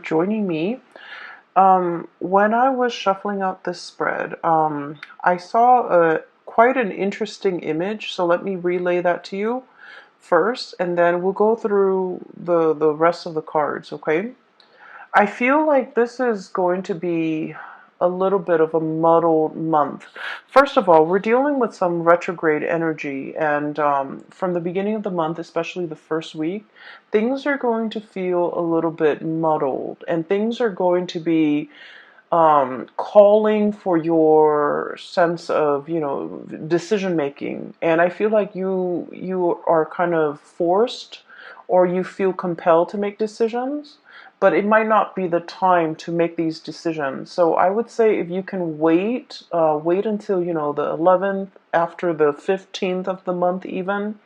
Joining me. When I was shuffling out this spread, I saw quite an interesting image. So let me relay that to you first, and then we'll go through the rest of the cards. Okay. I feel like this is going to be a little bit of a muddled month. First of all, we're dealing with some retrograde energy, and from the beginning of the month, especially the first week, things are going to feel a little bit muddled, and things are going to be calling for your sense of, decision making. And I feel like you are kind of forced, or you feel compelled to make decisions, but it might not be the time to make these decisions. So I would say if you can wait until, the 11th, after the 15th of the month even,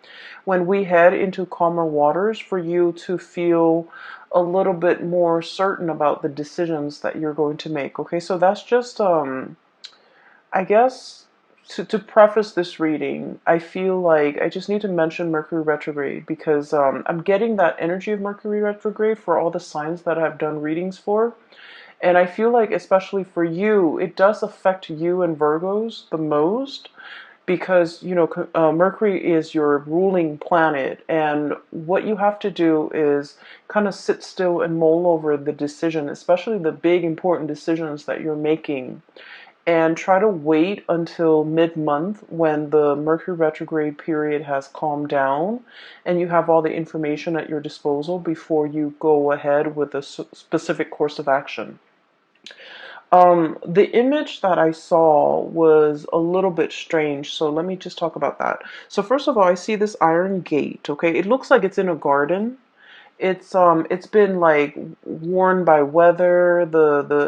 when we head into calmer waters, for you to feel a little bit more certain about the decisions that you're going to make. Okay, so that's just, I guess, to preface this reading, I feel like I just need to mention Mercury retrograde because I'm getting that energy of Mercury retrograde for all the signs that I've done readings for. And I feel like, especially for you, it does affect you and Virgos the most because, Mercury is your ruling planet. And what you have to do is kind of sit still and mull over the decision, especially the big, important decisions that you're making. And try to wait until mid-month when the Mercury retrograde period has calmed down and you have all the information at your disposal before you go ahead with a specific course of action. The image that I saw was a little bit strange, so let me just talk about that. So first of all, I see this iron gate, okay? It looks like it's in a garden. It's been like worn by weather.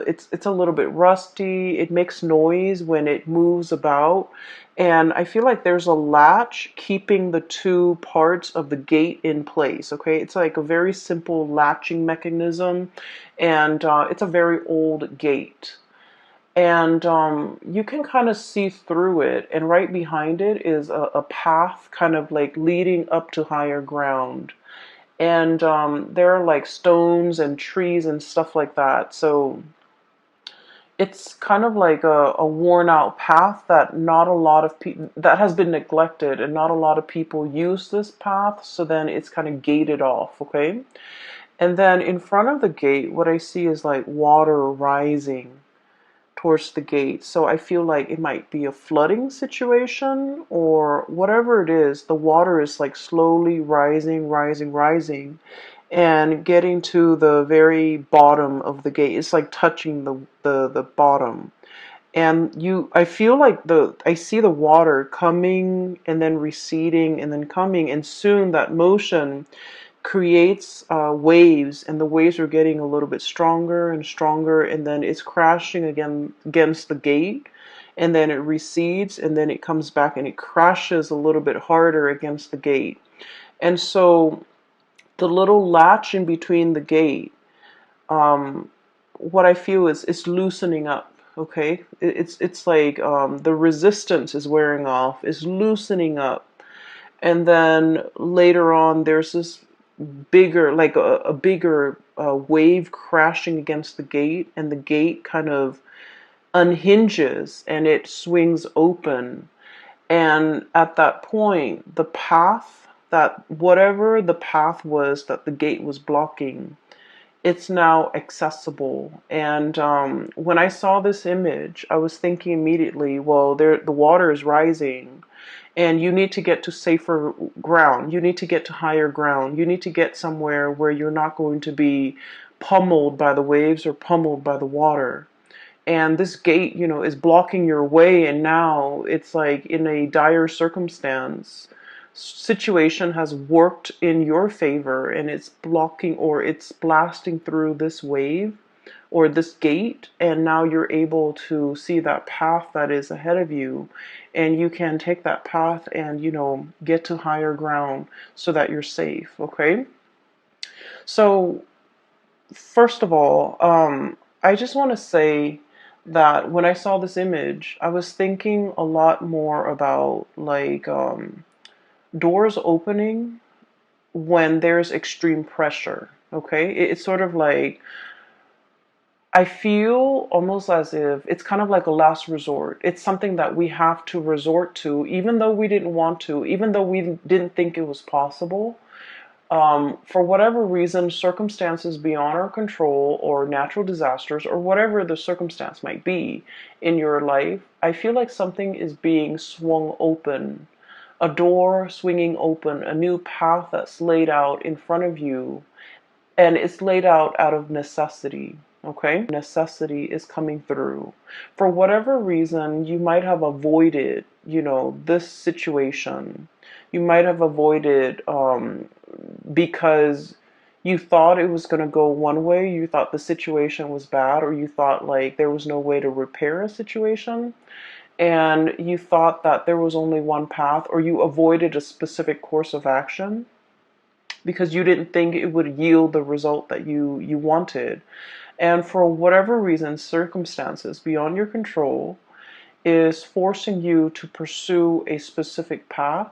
It's a little bit rusty. It makes noise when it moves about. And I feel like there's a latch keeping the two parts of the gate in place. Okay, it's like a very simple latching mechanism, and it's a very old gate. And you can kind of see through it, and right behind it is a path kind of like leading up to higher ground. And there are like stones and trees and stuff like that. So it's kind of like a worn out path that not a lot of people, that has been neglected, and not a lot of people use this path. So then it's kind of gated off, okay? And then in front of the gate, what I see is like water rising towards the gate. So I feel like it might be a flooding situation or whatever it is. The water is like slowly rising, rising, rising, and getting to the very bottom of the gate. It's like touching the bottom. And I feel like I see the water coming and then receding and then coming, and soon that motion creates waves, and the waves are getting a little bit stronger and stronger, and then it's crashing again against the gate, and then it recedes, and then it comes back and it crashes a little bit harder against the gate. And so the little latch in between the gate, um, what I feel is it's loosening up. Okay, it's like the resistance is wearing off, is loosening up, and then later on there's this bigger, like a bigger wave crashing against the gate, and the gate kind of unhinges and it swings open. And at that point, the path, that whatever the path was that the gate was blocking, it's now accessible. And when I saw this image, I was thinking immediately, well, the water is rising, and you need to get to safer ground. You need to get to higher ground. You need to get somewhere where you're not going to be pummeled by the waves or pummeled by the water. And this gate, is blocking your way, and now it's like in a dire circumstance. Situation has worked in your favor, and it's blocking, or it's blasting through this wave or this gate, and now you're able to see that path that is ahead of you, and you can take that path and, get to higher ground so that you're safe. Okay, so first of all, I just want to say that when I saw this image, I was thinking a lot more about like doors opening when there's extreme pressure. Okay, it's sort of like I feel almost as if it's kind of like a last resort. It's something that we have to resort to, even though we didn't want to, even though we didn't think it was possible. For whatever reason, circumstances beyond our control or natural disasters or whatever the circumstance might be in your life, I feel like something is being swung open, a door swinging open, a new path that's laid out in front of you, and it's laid out of necessity. Okay, necessity is coming through. For whatever reason, you might have avoided, this situation. You might have avoided because you thought it was going to go one way, you thought the situation was bad, or you thought like there was no way to repair a situation, and you thought that there was only one path, or you avoided a specific course of action because you didn't think it would yield the result that you wanted. And for whatever reason, circumstances beyond your control is forcing you to pursue a specific path.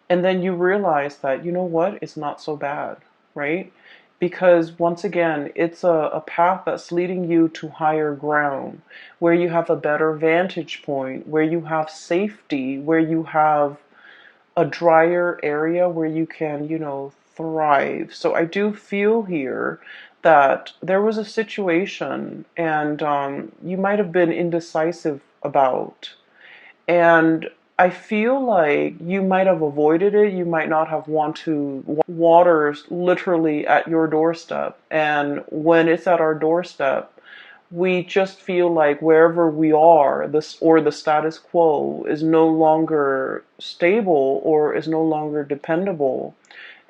And then you realize that, you know what, it's not so bad, right? Because once again, it's a path that's leading you to higher ground, where you have a better vantage point, where you have safety, where you have a drier area where you can, thrive. So I do feel here that there was a situation, and you might have been indecisive about. And I feel like you might have avoided it. You might not have want to. Water's literally at your doorstep. And when it's at our doorstep, we just feel like wherever we are, this or the status quo is no longer stable or is no longer dependable.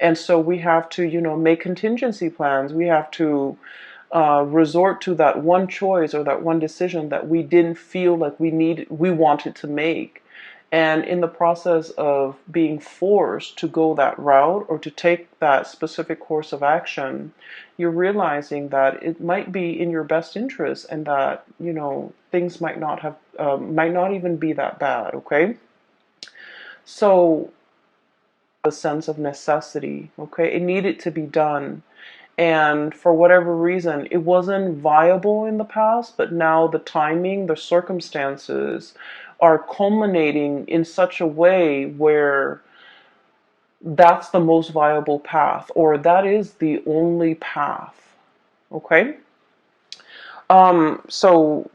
And so we have to, make contingency plans. We have to resort to that one choice or that one decision that we didn't feel like we wanted to make. And in the process of being forced to go that route or to take that specific course of action, you're realizing that it might be in your best interest, and that, things might not even be that bad. Okay. So a sense of necessity. Okay. It needed to be done. And for whatever reason, it wasn't viable in the past, but now the timing, the circumstances are culminating in such a way where that's the most viable path, or that is the only path. Okay? So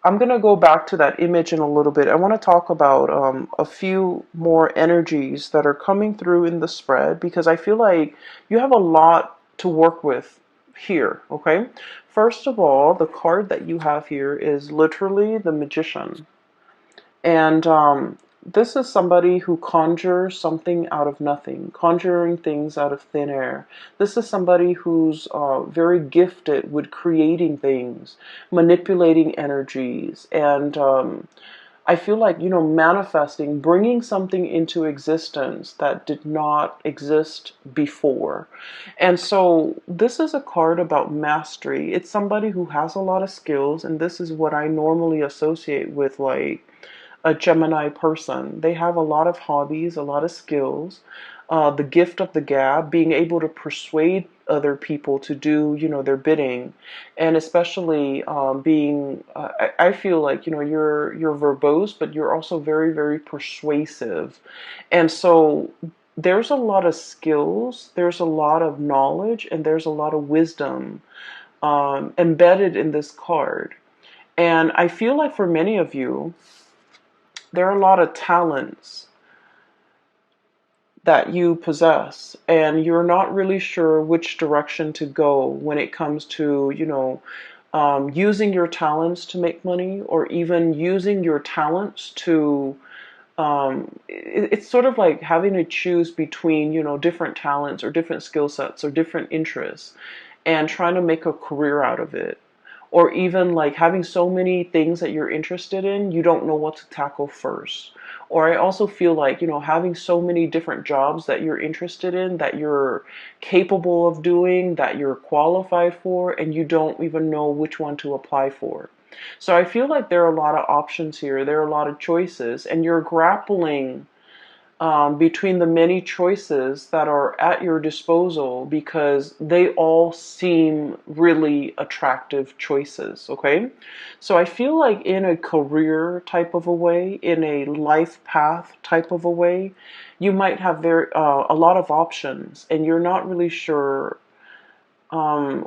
I'm going to go back to that image in a little bit. I want to talk about a few more energies that are coming through in the spread, because I feel like you have a lot to work with here. Okay? First of all, the card that you have here is literally the Magician. And this is somebody who conjures something out of nothing, conjuring things out of thin air. This is somebody who's very gifted with creating things, manipulating energies, and I feel like, manifesting, bringing something into existence that did not exist before. And so this is a card about mastery. It's somebody who has a lot of skills, and this is what I normally associate with like a Gemini person. They have a lot of hobbies, a lot of skills, the gift of the gab, being able to persuade other people to do, their bidding, and especially being. I feel like you're verbose, but you're also very, very persuasive, and so there's a lot of skills, there's a lot of knowledge, and there's a lot of wisdom embedded in this card. And I feel like for many of you, there are a lot of talents that you possess, and you're not really sure which direction to go when it comes to, using your talents to make money, or even using your talents to. It's sort of like having to choose between, different talents or different skill sets or different interests, and trying to make a career out of it. Or even like having so many things that you're interested in, you don't know what to tackle first. Or I also feel like, having so many different jobs that you're interested in, that you're capable of doing, that you're qualified for, and you don't even know which one to apply for. So I feel like there are a lot of options here. There are a lot of choices, and you're grappling between the many choices that are at your disposal, because they all seem really attractive choices, okay? So I feel like in a career type of a way, in a life path type of a way, you might have a lot of options and you're not really sure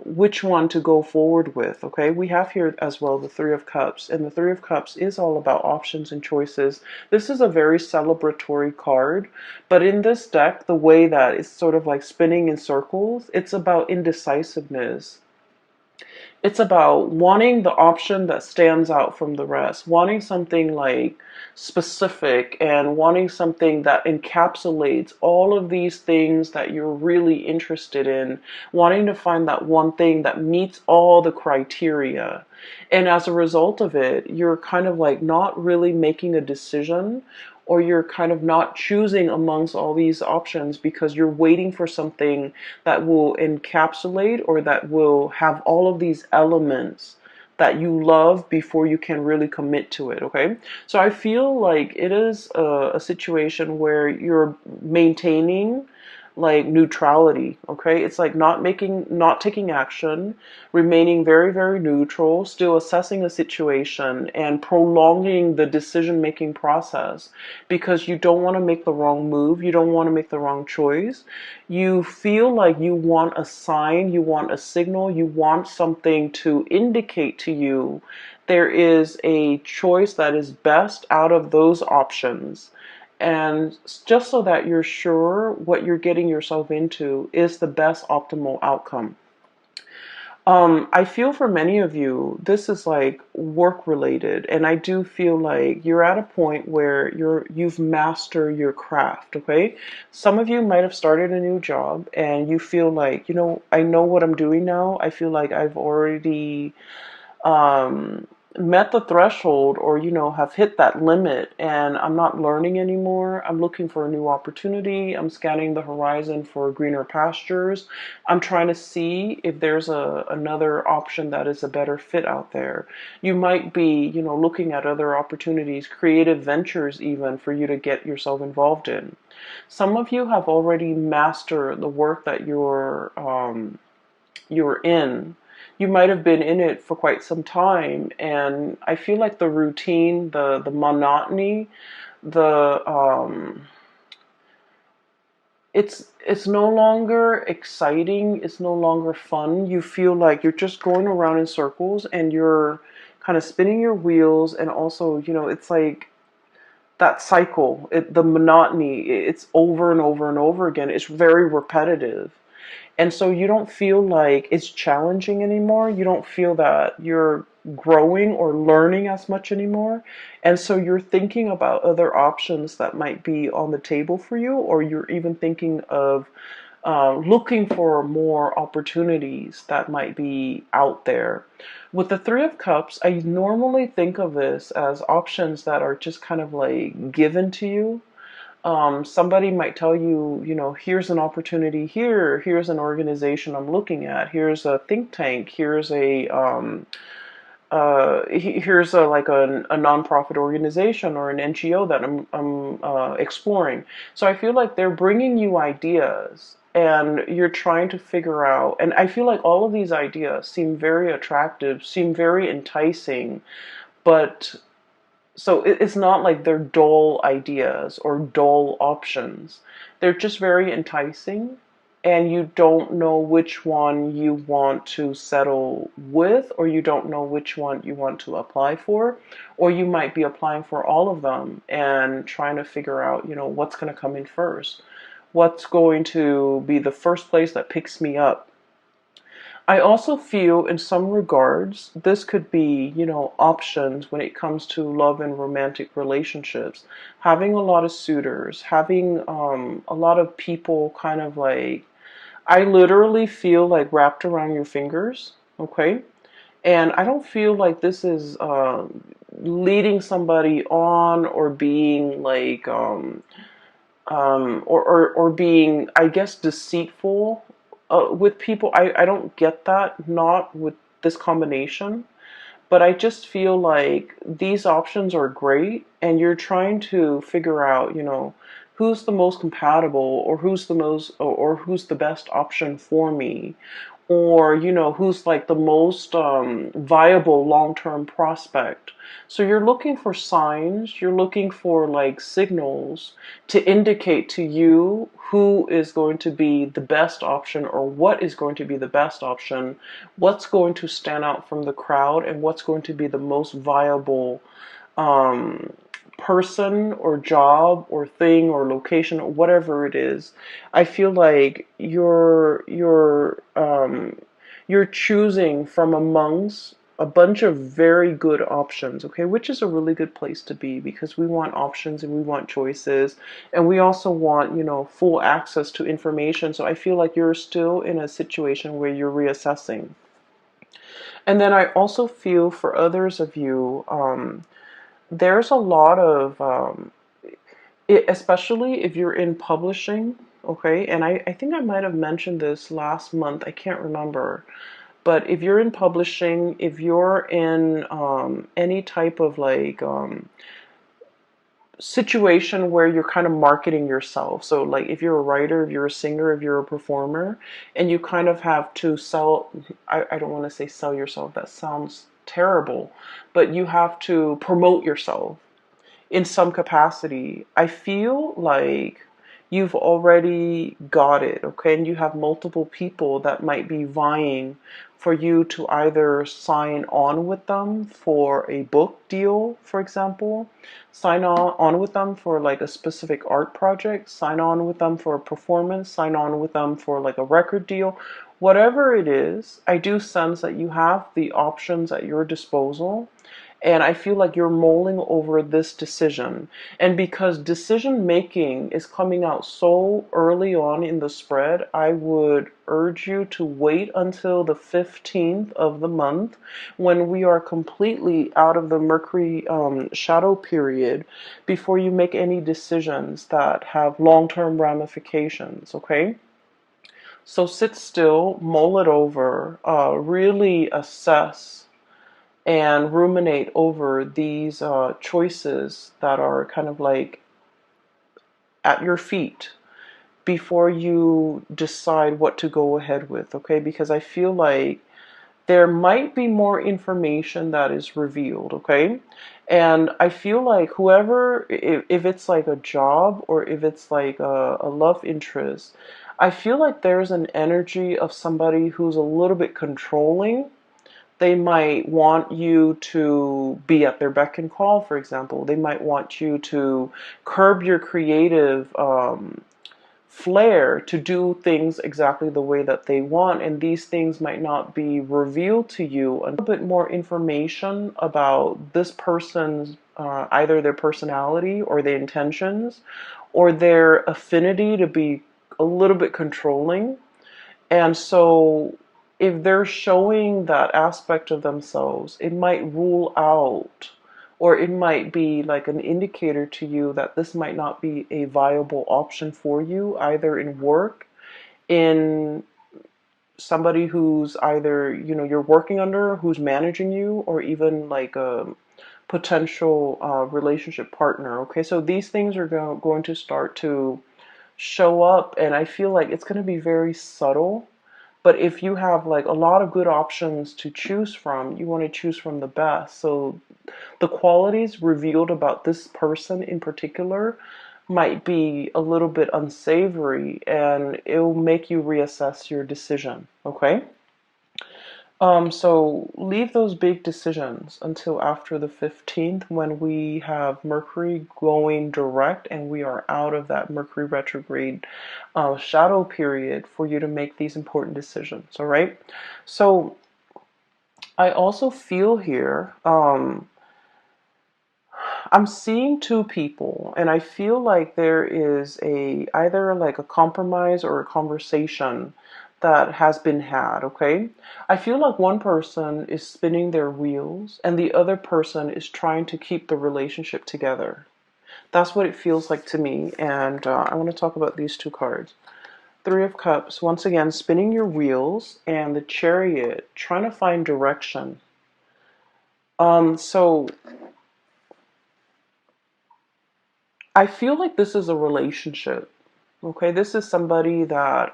which one to go forward with. Okay, we have here as well the Three of Cups, and the Three of Cups is all about options and choices. This is a very celebratory card, but in this deck, the way that it's sort of like spinning in circles, it's about indecisiveness. It's about wanting the option that stands out from the rest, wanting something like specific and wanting something that encapsulates all of these things that you're really interested in, wanting to find that one thing that meets all the criteria. And as a result of it, you're kind of like not really making a decision, or you're kind of not choosing amongst all these options because you're waiting for something that will encapsulate or that will have all of these elements that you love before you can really commit to it. Okay, so I feel like it is a situation where you're maintaining like neutrality. Okay, it's like not taking action, remaining very, very neutral, still assessing a situation and prolonging the decision making process, because you don't want to make the wrong move, you don't want to make the wrong choice. You feel like you want a sign, you want a signal, you want something to indicate to you there is a choice that is best out of those options. And just so that you're sure what you're getting yourself into is the best optimal outcome. I feel for many of you, this is like work related, and I do feel like you're at a point where you've mastered your craft, okay? Some of you might have started a new job and you feel like, I know what I'm doing now. I feel like I've already um, met the threshold, or have hit that limit, and I'm not learning anymore. I'm looking for a new opportunity. I'm scanning the horizon for greener pastures. I'm trying to see if there's another option that is a better fit out there. You might be looking at other opportunities, creative ventures even, for you to get yourself involved in. Some of you have already mastered the work that you're in. You might have been in it for quite some time, and I feel like the routine, the monotony, the it's no longer exciting, it's no longer fun. You feel like you're just going around in circles and you're kind of spinning your wheels, and also, it's like that cycle, the monotony, it's over and over and over again. It's very repetitive. And so you don't feel like it's challenging anymore. You don't feel that you're growing or learning as much anymore. And so you're thinking about other options that might be on the table for you, or you're even thinking of looking for more opportunities that might be out there. With the Three of Cups, I normally think of this as options that are just kind of like given to you. Somebody might tell you, here's an opportunity here, here's an organization I'm looking at, here's a think tank, here's here's a nonprofit organization or an NGO that I'm exploring. So I feel like they're bringing you ideas and you're trying to figure out, and I feel like all of these ideas seem very attractive, seem very enticing, but so it's not like they're dull ideas or dull options. They're just very enticing, and you don't know which one you want to settle with, or you don't know which one you want to apply for, or you might be applying for all of them and trying to figure out, what's going to come in first. What's going to be the first place that picks me up? I also feel in some regards this could be, options when it comes to love and romantic relationships. Having a lot of suitors, having a lot of people kind of like, I literally feel like wrapped around your fingers, okay? And I don't feel like this is leading somebody on, or being like or being, I guess, deceitful with people. I don't get that, not with this combination, but I just feel like these options are great, and you're trying to figure out, who's the most compatible, or who's the most, or who's the best option for me, or who's like the most viable long-term prospect. So you're looking for signs, you're looking for like signals to indicate to you who is going to be the best option, or what is going to be the best option, what's going to stand out from the crowd, and what's going to be the most viable um, person or job or thing or location or whatever it is. I feel like you're choosing from amongst a bunch of very good options, okay, which is a really good place to be, because we want options and we want choices, and we also want, full access to information. So I feel like you're still in a situation where you're reassessing. And then I also feel for others of you, there's a lot of especially if you're in publishing, okay, and I think I might have mentioned this last month, I can't remember, but if you're in publishing, if you're in any type of like situation where you're kind of marketing yourself, so like if you're a writer, if you're a singer, if you're a performer, and you kind of have to sell, I don't want to say sell yourself, that sounds terrible, but you have to promote yourself in some capacity, I feel like you've already got it, okay? And you have multiple people that might be vying for you to either sign on with them for a book deal, for example, sign on with them for like a specific art project, sign on with them for a performance, sign on with them for like a record deal. Whatever it is, I do sense that you have the options at your disposal, and I feel like you're mulling over this decision. And because decision making is coming out so early on in the spread, I would urge you to wait until the 15th of the month, when we are completely out of the Mercury shadow period, before you make any decisions that have long-term ramifications, okay? So sit still, mull it over, really assess and ruminate over these choices that are kind of like at your feet before you decide what to go ahead with, okay? Because I feel like there might be more information that is revealed, okay? And I feel like whoever, if it's like a job or if it's like a love interest, I feel like there's an energy of somebody who's a little bit controlling. They might want you to be at their beck and call, for example. They might want you to curb your creative flair to do things exactly the way that they want. And these things might not be revealed to you. A little bit more information about this person's, either their personality or their intentions or their affinity to be a little bit controlling. And so if they're showing that aspect of themselves, it might rule out, or it might be like an indicator to you that this might not be a viable option for you, either in work, in somebody who's either, you're working under, who's managing you, or even like a potential relationship partner. Okay, so these things are going to start to show up, and I feel like it's going to be very subtle. But if you have like a lot of good options to choose from, you want to choose from the best. So the qualities revealed about this person in particular might be a little bit unsavory, and it will make you reassess your decision, okay? So leave those big decisions until after the 15th, when we have Mercury going direct and we are out of that Mercury retrograde shadow period, for you to make these important decisions, all right? So I also feel here, I'm seeing two people, and I feel like there is either like a compromise or a conversation that has been had, okay? I feel like one person is spinning their wheels and the other person is trying to keep the relationship together. That's what it feels like to me, and I want to talk about these two cards. Three of Cups, once again, spinning your wheels, and the Chariot, trying to find direction. So I feel like this is a relationship. Okay, this is somebody that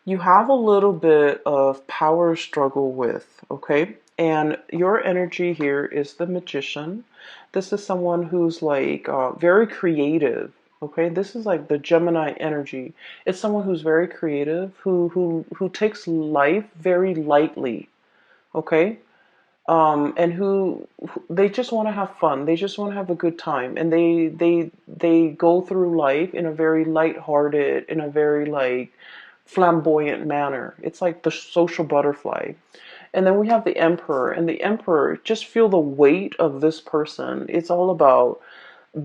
you have a little bit of power struggle with, okay? And your energy here is the magician. This is someone who's like very creative, okay? This is like the Gemini energy. It's someone who's very creative, who takes life very lightly, okay? And who they just want to have fun. They just want to have a good time, and they go through life in a very lighthearted, in a very like flamboyant manner. It's like the social butterfly. And then we have the emperor, and the emperor, just feel the weight of this person. It's all about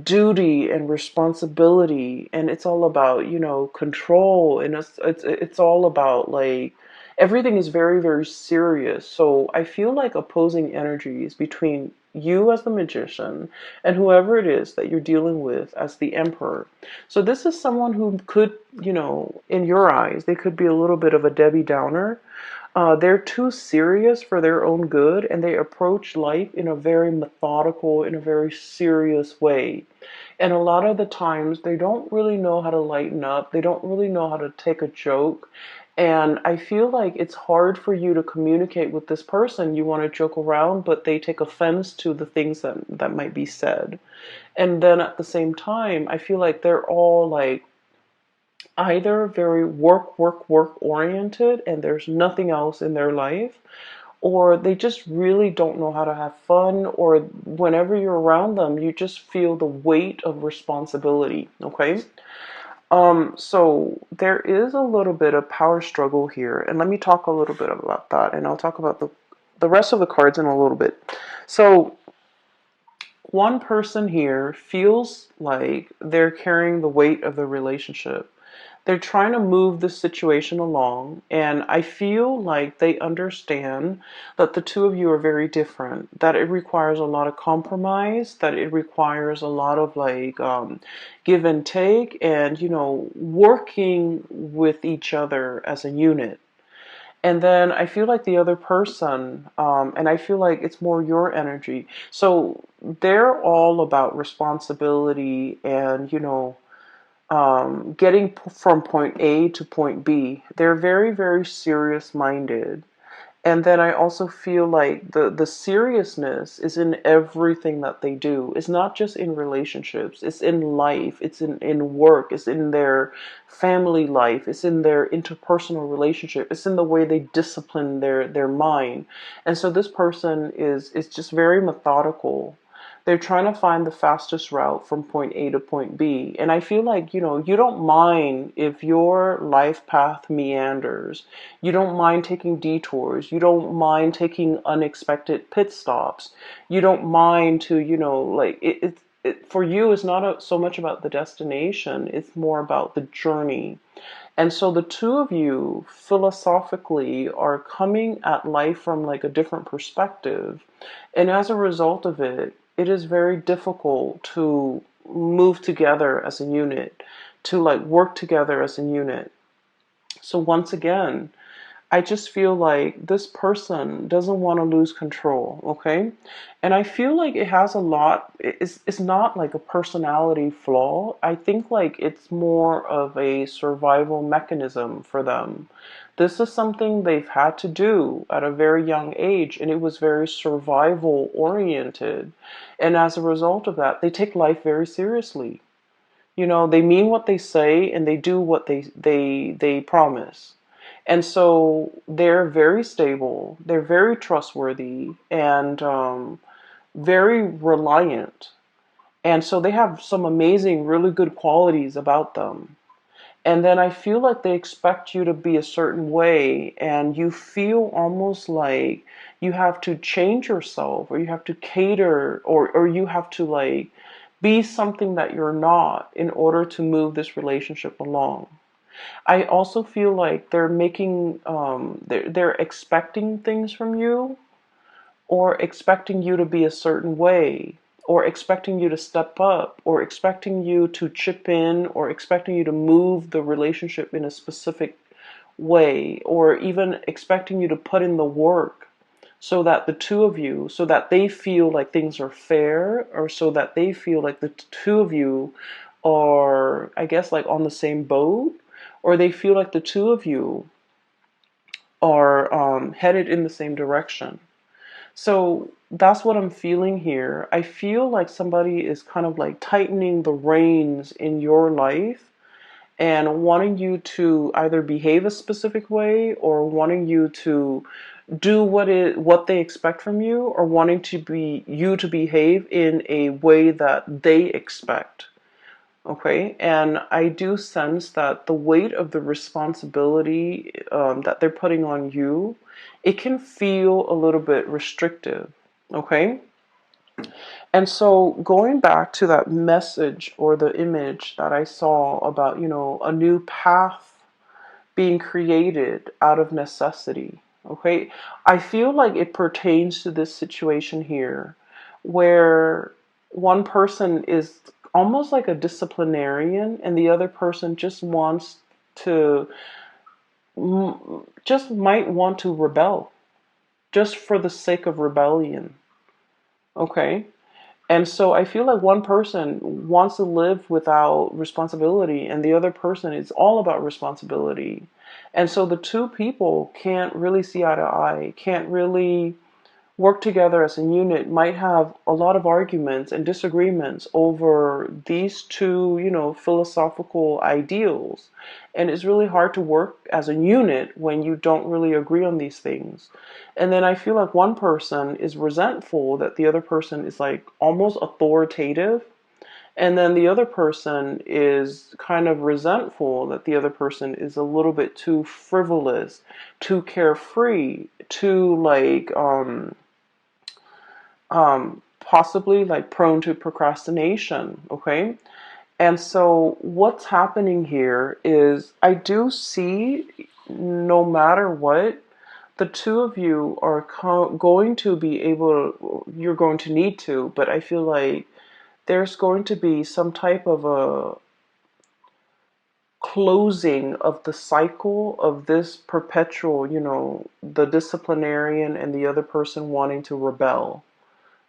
duty and responsibility, and it's all about, you know, control, and it's all about like everything is very, very serious. So I feel like opposing energies between you as the magician and whoever it is that you're dealing with as the emperor. So this is someone who could, you know, in your eyes, they could be a little bit of a Debbie Downer. They're too serious for their own good, and they approach life in a very methodical, in a very serious way. And a lot of the times, they don't really know how to lighten up. They don't really know how to take a joke. And I feel like it's hard for you to communicate with this person. You want to joke around, but they take offense to the things that might be said. And then at the same time, I feel like they're all like either very work oriented and there's nothing else in their life, or they just really don't know how to have fun, or whenever you're around them, you just feel the weight of responsibility, okay? So there is a little bit of power struggle here, and let me talk a little bit about that, and I'll talk about the rest of the cards in a little bit. So one person here feels like they're carrying the weight of the relationship. They're trying to move the situation along, and I feel like they understand that the two of you are very different, that it requires a lot of compromise, that it requires a lot of like give and take, and you know, working with each other as a unit. And then I feel like the other person, and I feel like it's more your energy. So they're all about responsibility and, you know, getting from point A to point B. They're very, very serious minded. And then I also feel like the seriousness is in everything that they do. It's not just in relationships, it's in life, it's in work, it's in their family life, it's in their interpersonal relationship, it's in the way they discipline their mind. And so this person is just very methodical. They're trying to find the fastest route from point A to point B. And I feel like, you know, you don't mind if your life path meanders. You don't mind taking detours. You don't mind taking unexpected pit stops. You don't mind to, you know, like for you, it's not so much about the destination. It's more about the journey. And so the two of you philosophically are coming at life from like a different perspective. And as a result of it, it is very difficult to move together as a unit, to like work together as a unit. So once again, I just feel like this person doesn't want to lose control, okay? And I feel like it has a lot, it's not like a personality flaw. I think like it's more of a survival mechanism for them. This is something they've had to do at a very young age, and it was very survival oriented. And as a result of that, they take life very seriously. You know, they mean what they say and they do what they promise. And so they're very stable, they're very trustworthy, and very reliant. And so they have some amazing, really good qualities about them. And then I feel like they expect you to be a certain way, and you feel almost like you have to change yourself, or you have to cater, or you have to like be something that you're not in order to move this relationship along. I also feel like they're making, they're expecting things from you, or expecting you to be a certain way, or expecting you to step up, or expecting you to chip in, or expecting you to move the relationship in a specific way, or even expecting you to put in the work. so that the two of you, so that they feel like things are fair, or so that they feel like the two of you are, I guess, like on the same boat, or they feel like the two of you are headed in the same direction. So that's what I'm feeling here. I feel like somebody is kind of like tightening the reins in your life and wanting you to either behave a specific way, or wanting you to do what they expect from you, or wanting to be you to behave in a way that they expect. Okay, and I do sense that the weight of the responsibility that they're putting on you, it can feel a little bit restrictive. Okay, and so going back to that message or the image that I saw about, a new path being created out of necessity. Okay, I feel like it pertains to this situation here where one person is almost like a disciplinarian and the other person just wants to, just might want to rebel just for the sake of rebellion. Okay, and so I feel like one person wants to live without responsibility and the other person is all about responsibility. And so the two people can't really see eye to eye, can't really work together as a unit, might have a lot of arguments and disagreements over these two, philosophical ideals. And it's really hard to work as a unit when you don't really agree on these things. And then I feel like one person is resentful that the other person is like almost authoritative. And then the other person is kind of resentful that the other person is a little bit too frivolous, too carefree, too like possibly like prone to procrastination. Okay, and so what's happening here is I do see, no matter what, the two of you are going to be able, you're going to need to, but I feel like there's going to be some type of a closing of the cycle of this perpetual, the disciplinarian and the other person wanting to rebel.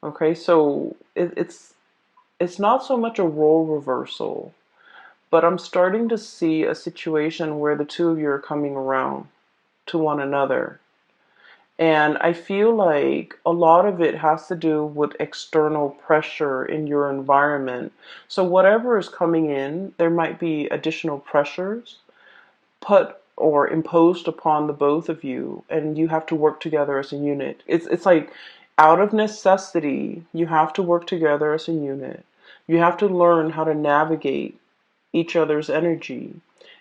Okay, so it's not so much a role reversal, but I'm starting to see a situation where the two of you are coming around to one another. And I feel like a lot of it has to do with external pressure in your environment. So whatever is coming in, there might be additional pressures put or imposed upon the both of you, and you have to work together as a unit. It's like out of necessity, you have to work together as a unit. You have to learn how to navigate each other's energy.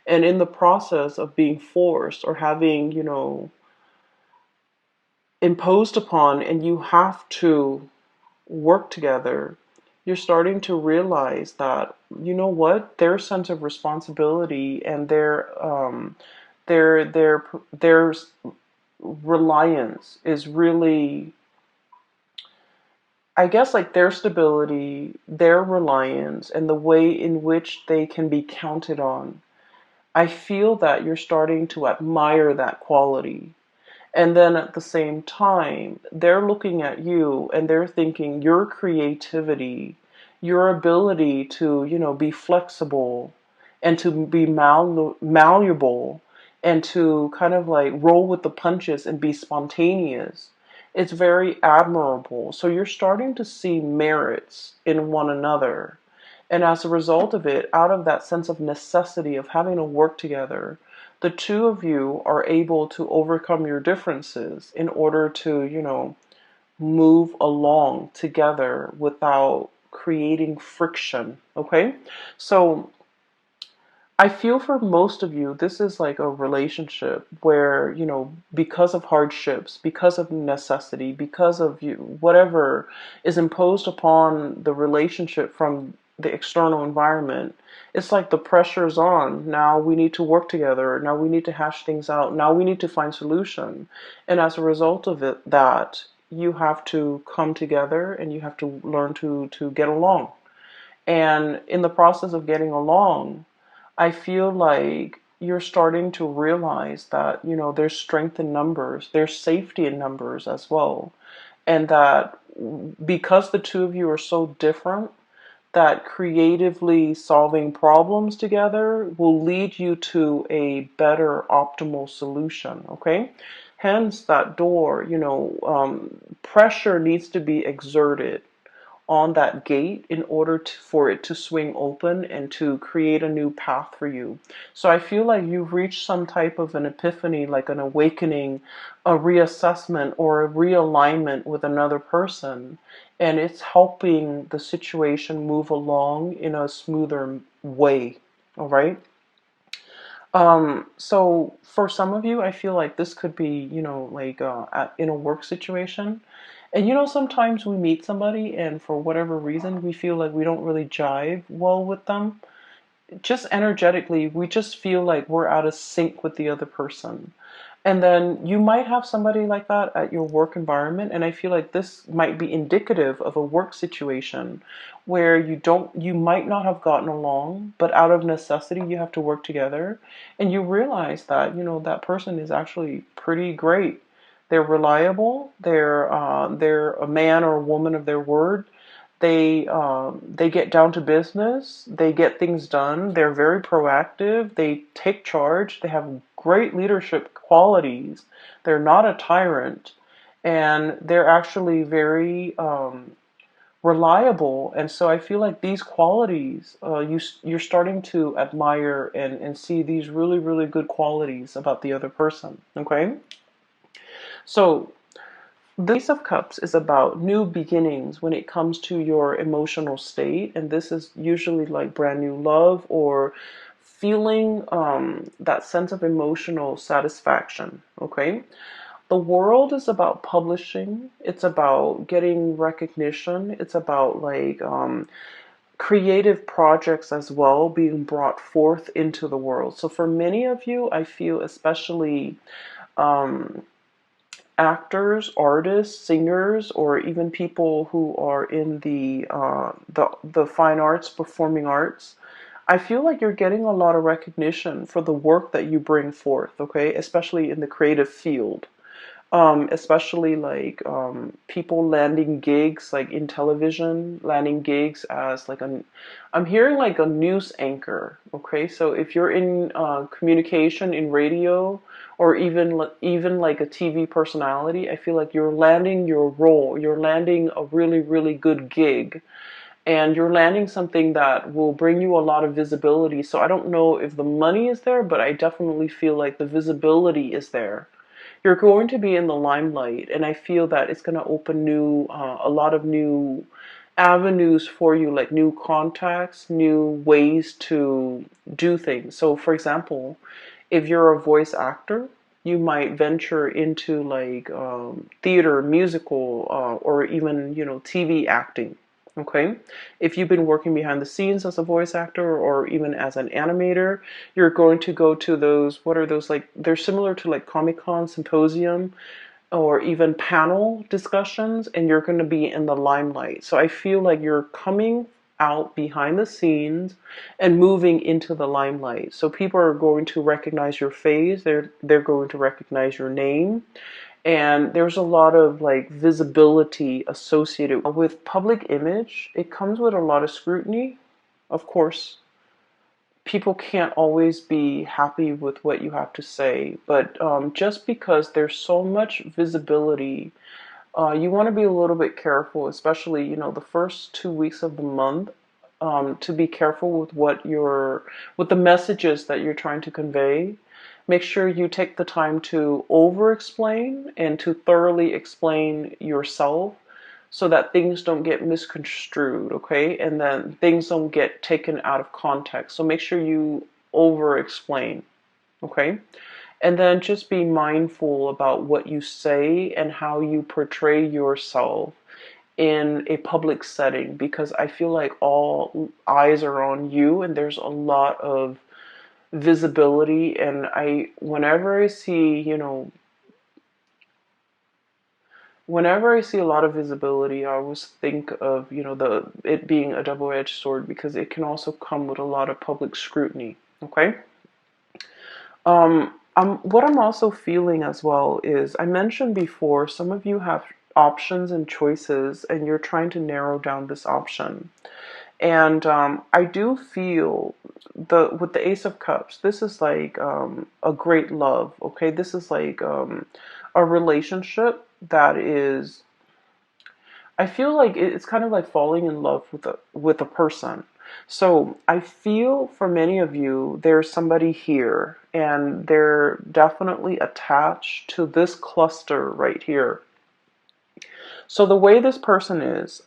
And in the process of being forced or having, imposed upon, and you have to work together, you're starting to realize that, their sense of responsibility and their reliance is really, I guess, like their stability, their reliance, and the way in which they can be counted on. I feel that you're starting to admire that quality. And then at the same time, they're looking at you and they're thinking your creativity, your ability to, be flexible and to be malleable and to kind of like roll with the punches and be spontaneous. It's very admirable. So you're starting to see merits in one another. And as a result of it, out of that sense of necessity of having to work together, the two of you are able to overcome your differences in order to, move along together without creating friction. Okay? So I feel for most of you, this is like a relationship where, because of hardships, because of necessity, because of you, whatever is imposed upon the relationship from the external environment, it's like the pressure's on. Now we need to work together. Now we need to hash things out. Now we need to find solution. And as a result of it, that you have to come together and you have to learn to get along. And in the process of getting along, I feel like you're starting to realize that, there's strength in numbers, there's safety in numbers as well. And that because the two of you are so different, that creatively solving problems together will lead you to a better optimal solution, okay? Hence, that door, pressure needs to be exerted on that gate in order for it to swing open and to create a new path for you. So I feel like you've reached some type of an epiphany, like an awakening, a reassessment, or a realignment with another person. And it's helping the situation move along in a smoother way. All right. So for some of you, I feel like this could be, like in a work situation. And sometimes we meet somebody and for whatever reason, we feel like we don't really jive well with them. Just energetically, we just feel like we're out of sync with the other person. And then you might have somebody like that at your work environment. And I feel like this might be indicative of a work situation where you might not have gotten along, but out of necessity, you have to work together. And you realize that, that person is actually pretty great. They're reliable. They're a man or a woman of their word. They get down to business. They get things done. They're very proactive. They take charge. They have great leadership qualities. They're not a tyrant, and they're actually very reliable. And so I feel like these qualities, you're starting to admire and see these really, really good qualities about the other person. Okay, so the Ace of Cups is about new beginnings when it comes to your emotional state, and this is usually like brand new love or feeling that sense of emotional satisfaction. Okay, the World is about publishing. It's about getting recognition. It's about like creative projects as well being brought forth into the world. So for many of you, I feel especially um, actors, artists, singers, or even people who are in the fine arts, performing arts. I feel like you're getting a lot of recognition for the work that you bring forth, okay? Especially in the creative field. Especially like people landing gigs like in television, landing gigs as like I'm hearing like a news anchor. Okay, so if you're in communication in radio or even like a TV personality, I feel like you're landing your role. You're landing a really really good gig, and you're landing something that will bring you a lot of visibility. So I don't know if the money is there, but I definitely feel like the visibility is there. You're going to be in the limelight, and I feel that it's going to open a lot of new avenues for you, like new contacts, new ways to do things. So for example, if you're a voice actor, you might venture into like theater, musical, or even TV acting. Okay, if you've been working behind the scenes as a voice actor or even as an animator, you're going to go to those. What are those like? They're similar to like Comic-Con symposium or even panel discussions, and you're going to be in the limelight. So I feel like you're coming out behind the scenes and moving into the limelight. So people are going to recognize your face, they're going to recognize your name, and there's a lot of like visibility associated with public image. It comes with a lot of scrutiny, of course. People can't always be happy with what you have to say, but just because there's so much visibility, you want to be a little bit careful, especially the first 2 weeks of the month, to be careful with with the messages that you're trying to convey. Make sure you take the time to over-explain and to thoroughly explain yourself so that things don't get misconstrued, okay? And then things don't get taken out of context. So make sure you over-explain, okay? And then just be mindful about what you say and how you portray yourself in a public setting, because I feel like all eyes are on you and there's a lot of visibility. And whenever I see a lot of visibility, I always think of, it being a double-edged sword, because it can also come with a lot of public scrutiny. Okay? What I'm also feeling as well is I mentioned before, some of you have options and choices, and you're trying to narrow down this option. And I do feel the with the Ace of Cups, this is like a great love. Okay, this is like a relationship that is. I feel like it's kind of like falling in love with a person. So I feel for many of you, there's somebody here, and they're definitely attached to this cluster right here. So the way this person is,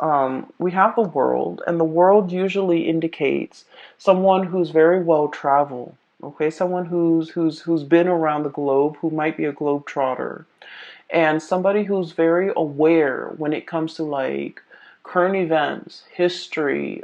we have the world, and the world usually indicates someone who's very well traveled. Okay, someone who's been around the globe, who might be a globetrotter, and somebody who's very aware when it comes to like current events, history,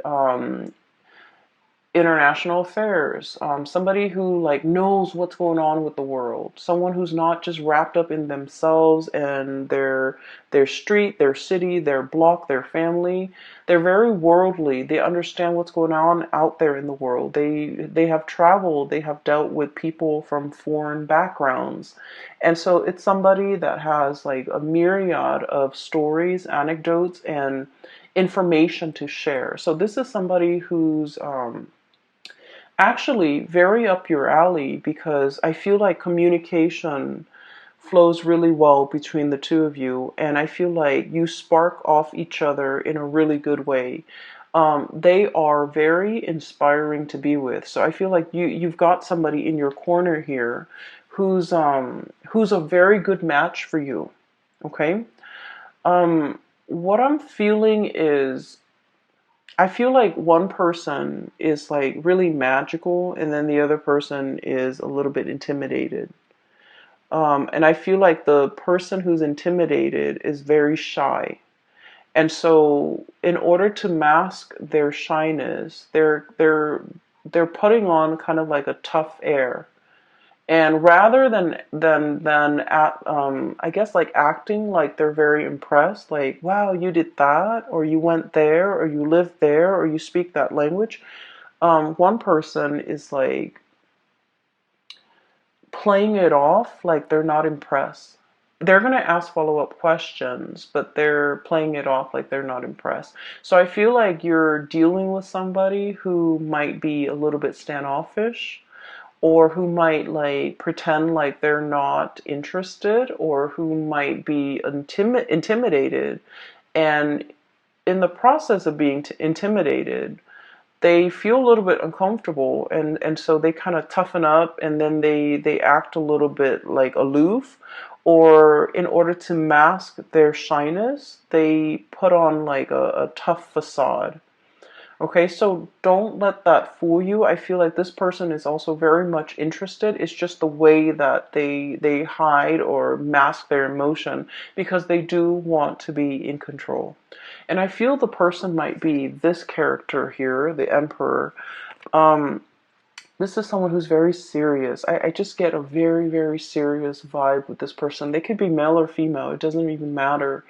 international affairs, somebody who like knows what's going on with the world, someone who's not just wrapped up in themselves and their street, their city, their block, their family. They're very worldly. They understand what's going on out there in the world. They have traveled, they have dealt with people from foreign backgrounds. And so it's somebody that has like a myriad of stories, anecdotes, and information to share. So this is somebody who's actually very up your alley, because I feel like communication flows really well between the two of you, and I feel like you spark off each other in a really good way. They are very inspiring to be with. So I feel like you've got somebody in your corner here who's a very good match for you. Okay? What I'm feeling is I feel like one person is like really magical, and then the other person is a little bit intimidated. And I feel like the person who's intimidated is very shy. And so in order to mask their shyness, they're putting on kind of like a tough air. And rather than I guess like acting like they're very impressed, like, wow, you did that, or you went there, or you lived there, or you speak that language. One person is like playing it off like they're not impressed. They're going to ask follow-up questions, but they're playing it off like they're not impressed. So I feel like you're dealing with somebody who might be a little bit standoffish, or who might like pretend like they're not interested, or who might be intimidated, and in the process of being intimidated, they feel a little bit uncomfortable, and so they kind of toughen up, and then they act a little bit like aloof, or in order to mask their shyness, they put on like a tough facade. Okay, so don't let that fool you. I feel like this person is also very much interested. It's just the way that they hide or mask their emotion, because they do want to be in control. And I feel the person might be this character here, the Emperor. Um, this is someone who's very serious. I just get a very, very serious vibe with this person. They could be male or female. It doesn't even matter.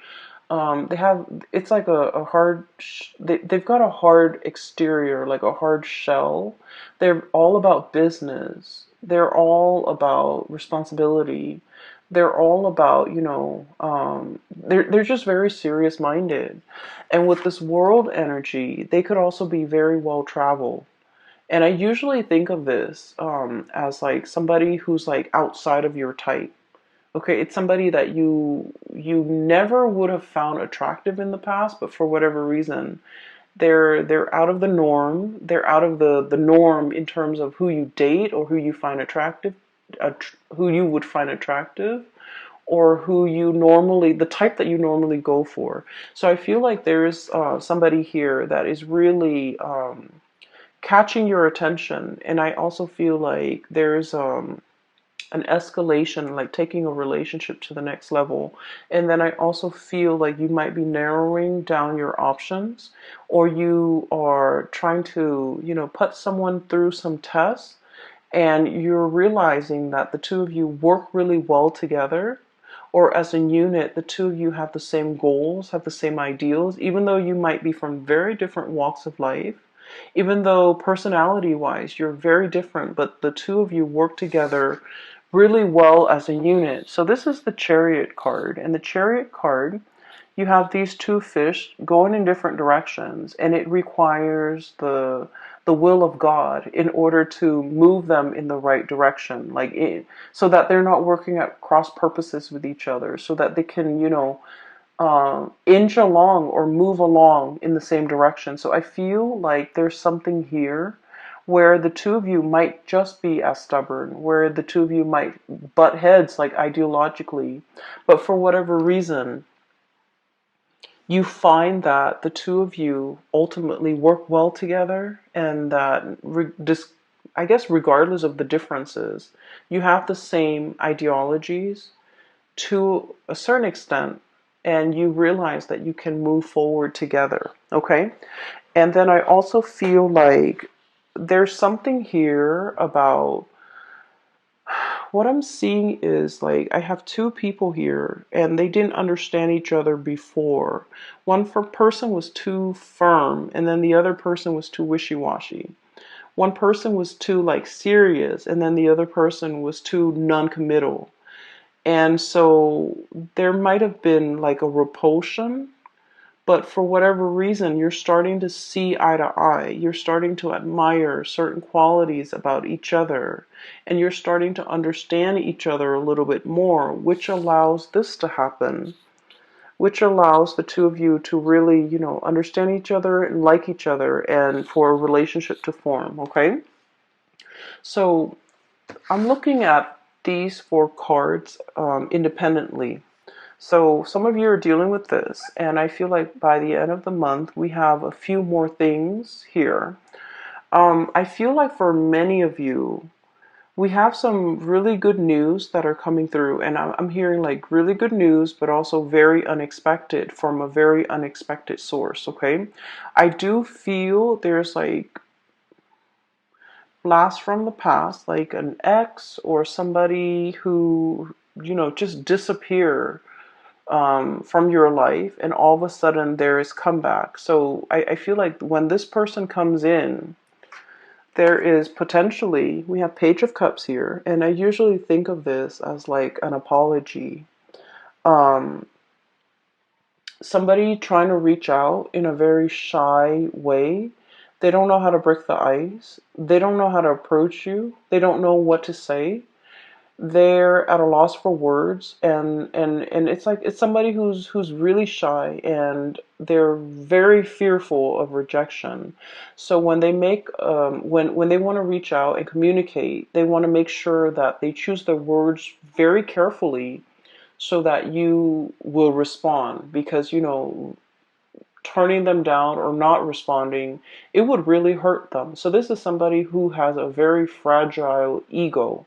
They have, it's like a hard, they've got a hard exterior, like a hard shell. They're all about business. They're all about responsibility. They're all about, they're just very serious minded. And with this world energy, they could also be very well traveled. And I usually think of this as like somebody who's like outside of your type. Okay, it's somebody that you never would have found attractive in the past, but for whatever reason, they're out of the norm. They're out of the norm in terms of who you date, or who you find attractive, who you would find attractive, or who you normally, the type that you normally go for. So I feel like there's somebody here that is really catching your attention, and I also feel like there's an escalation, like taking a relationship to the next level. And then I also feel like you might be narrowing down your options, or you are trying to, put someone through some tests, and you're realizing that the two of you work really well together, or as a unit, the two of you have the same goals, have the same ideals, even though you might be from very different walks of life. Even though personality wise you're very different, but the two of you work together really well as a unit. So this is the Chariot card, and the Chariot card, you have these two fish going in different directions, and it requires the will of God in order to move them in the right direction, so that they're not working at cross purposes with each other, so that they can, inch along or move along in the same direction. So I feel like there's something here where the two of you might just be as stubborn, where the two of you might butt heads like ideologically, but for whatever reason, you find that the two of you ultimately work well together, and that I guess regardless of the differences, you have the same ideologies to a certain extent, and you realize that you can move forward together. Okay. And then I also feel like there's something here about what I'm seeing is like I have two people here and they didn't understand each other before. Person was too firm, and then the other person was too wishy-washy. One person was too like serious, and then the other person was too non-committal. And so there might have been like a repulsion, but for whatever reason, you're starting to see eye to eye. You're starting to admire certain qualities about each other, and you're starting to understand each other a little bit more, which allows this to happen, which allows the two of you to really, understand each other and like each other, and for a relationship to form, okay? So I'm looking at these four cards independently. So some of you are dealing with this, and I feel like by the end of the month, we have a few more things here. I feel like for many of you, we have some really good news that are coming through, and I'm hearing like really good news, but also very unexpected from a very unexpected source, okay? I do feel there's like blast from the past, like an ex or somebody who, just disappear from your life, and all of a sudden there is comeback. So I feel like when this person comes in, there is potentially, we have Page of Cups here, and I usually think of this as like an apology. Um, Somebody trying to reach out in a very shy way. They don't know how to break the ice. They don't know how to approach you. They don't know what to say. They're at a loss for words, and it's like it's somebody who's really shy, and they're very fearful of rejection. So when they make when they want to reach out and communicate, they want to make sure that they choose their words very carefully so that you will respond, because turning them down or not responding, it would really hurt them. So this is somebody who has a very fragile ego,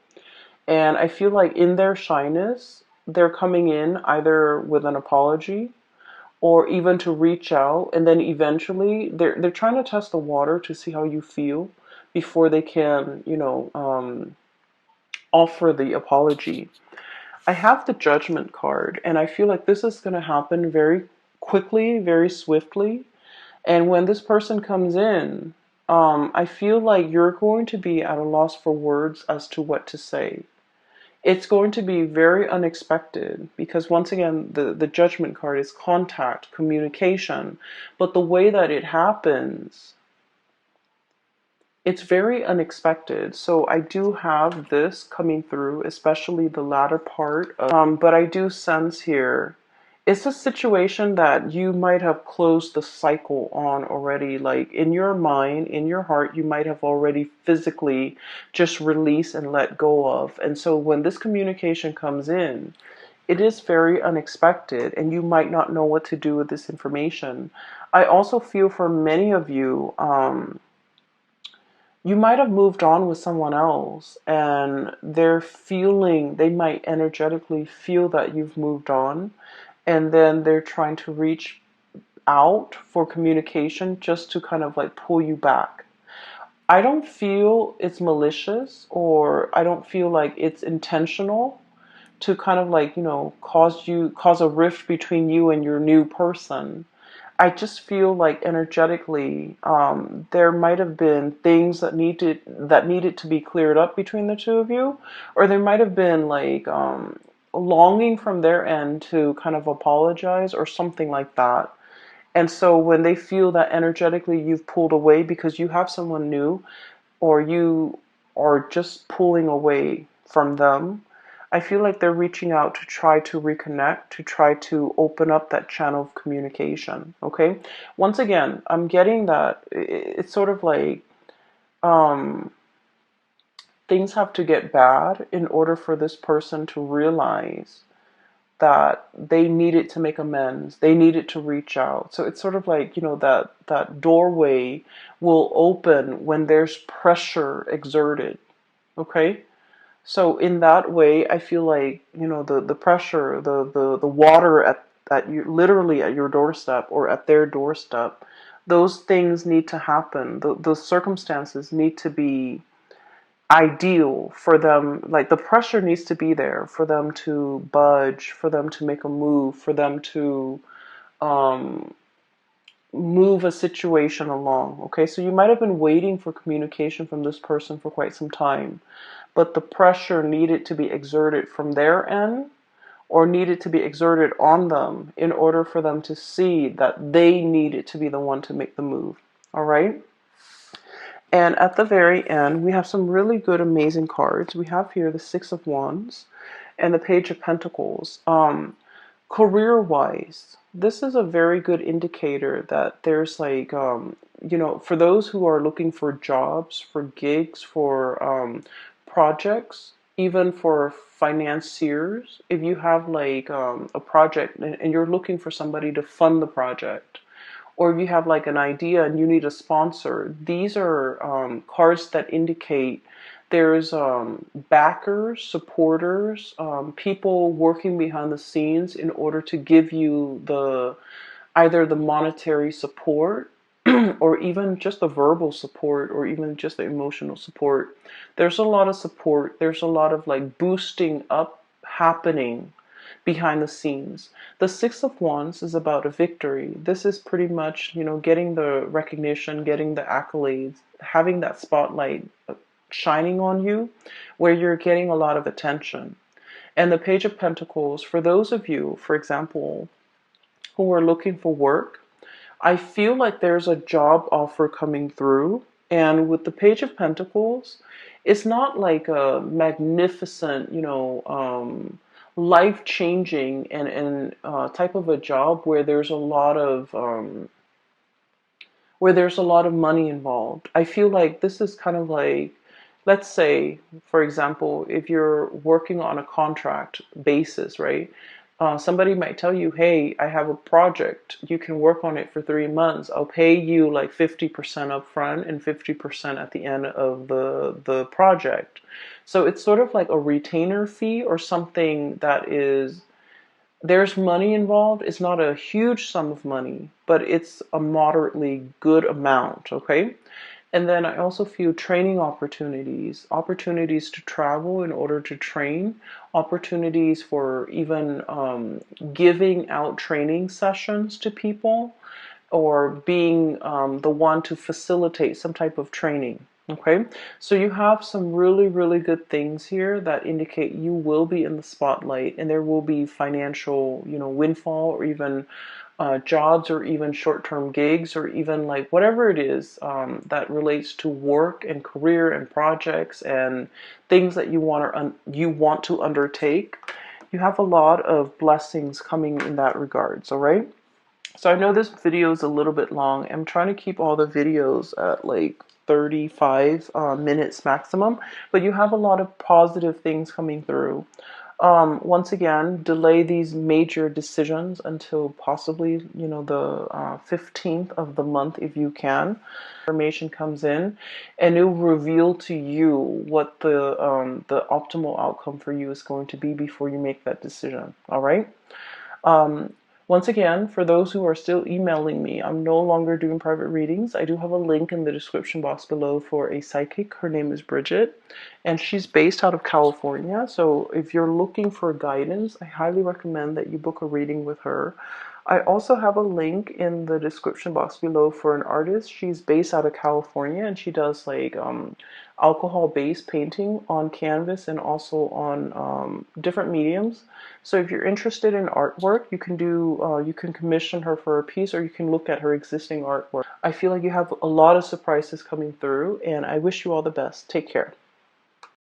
and I feel like in their shyness, they're coming in either with an apology or even to reach out, and then eventually they're trying to test the water to see how you feel before they can, offer the apology. I have the Judgment card, and I feel like this is going to happen very quickly, very swiftly. And when this person comes in, I feel like you're going to be at a loss for words as to what to say. It's going to be very unexpected because, once again, the Judgment card is contact, communication, but the way that it happens, it's very unexpected. So I do have this coming through, especially the latter part. But I do sense here, it's a situation that you might have closed the cycle on already. Like in your mind, in your heart, you might have already physically just released and let go of. And so when this communication comes in, it is very unexpected, and you might not know what to do with this information. I also feel for many of you, you might have moved on with someone else, and they might energetically feel that you've moved on, and then they're trying to reach out for communication just to kind of like pull you back. I don't feel it's malicious, or I don't feel like it's intentional to kind of like, cause a rift between you and your new person. I just feel like energetically, there might have been things that needed to be cleared up between the two of you, or there might have been like longing from their end to kind of apologize or something like that. And so when they feel that energetically you've pulled away because you have someone new, or you are just pulling away from them, I feel like they're reaching out to try to reconnect, to try to open up that channel of communication. Okay. Once again, I'm getting that it's sort of like um, things have to get bad in order for this person to realize that they needed to make amends. They needed to reach out. So it's sort of like, that doorway will open when there's pressure exerted. Okay? So in that way, I feel like, the pressure, the water at you, literally at your doorstep or at their doorstep, those things need to happen. The circumstances need to be ideal for them. Like the pressure needs to be there for them to budge, for them to make a move, for them to um, move a situation along. Okay, so you might have been waiting for communication from this person for quite some time, but the pressure needed to be exerted from their end, or needed to be exerted on them in order for them to see that they needed to be the one to make the move. All right. And at the very end, we have some really good, amazing cards. We have here the Six of Wands and the Page of Pentacles. Career-wise, this is a very good indicator that there's like, for those who are looking for jobs, for gigs, for projects, even for financiers, if you have like a project and you're looking for somebody to fund the project, or if you have like an idea and you need a sponsor, these are cards that indicate there's backers, supporters, people working behind the scenes in order to give you either the monetary support or even just the verbal support or even just the emotional support. There's a lot of support. There's a lot of like boosting up happening behind the scenes. The Six of Wands is about a victory. This is pretty much, getting the recognition, getting the accolades, having that spotlight shining on you where you're getting a lot of attention. And the Page of Pentacles, for those of you, for example, who are looking for work, I feel like there's a job offer coming through. And with the Page of Pentacles, it's not like a magnificent, life-changing and type of a job where there's a lot of money involved. I feel like this is kind of like, let's say, for example, if you're working on a contract basis, right? Somebody might tell you, hey, I have a project. You can work on it for 3 months. I'll pay you like 50% up front and 50% at the end of the project. So it's sort of like a retainer fee or something that is, there's money involved. It's not a huge sum of money, but it's a moderately good amount, okay? And then I also feel training opportunities, opportunities to travel in order to train, opportunities for even giving out training sessions to people, or being the one to facilitate some type of training. Okay, so you have some really, really good things here that indicate you will be in the spotlight, and there will be financial, windfall, or even jobs, or even short-term gigs, or even like whatever it is that relates to work and career and projects and things that you want to undertake. You have a lot of blessings coming in that regards. All right. So I know this video is a little bit long. I'm trying to keep all the videos at like 35 minutes maximum, but you have a lot of positive things coming through. Once again, delay these major decisions until possibly, the 15th of the month if you can. Information comes in, and it will reveal to you what the optimal outcome for you is going to be before you make that decision. All right. Um, Once again, for those who are still emailing me, I'm no longer doing private readings. I do have a link in the description box below for a psychic. Her name is Bridget, and she's based out of California. So if you're looking for guidance, I highly recommend that you book a reading with her. I also have a link in the description box below for an artist. She's based out of California and she does like alcohol based painting on canvas and also on different mediums. So if you're interested in artwork, you can commission her for a piece, or you can look at her existing artwork. I feel like you have a lot of surprises coming through, and I wish you all the best. Take care.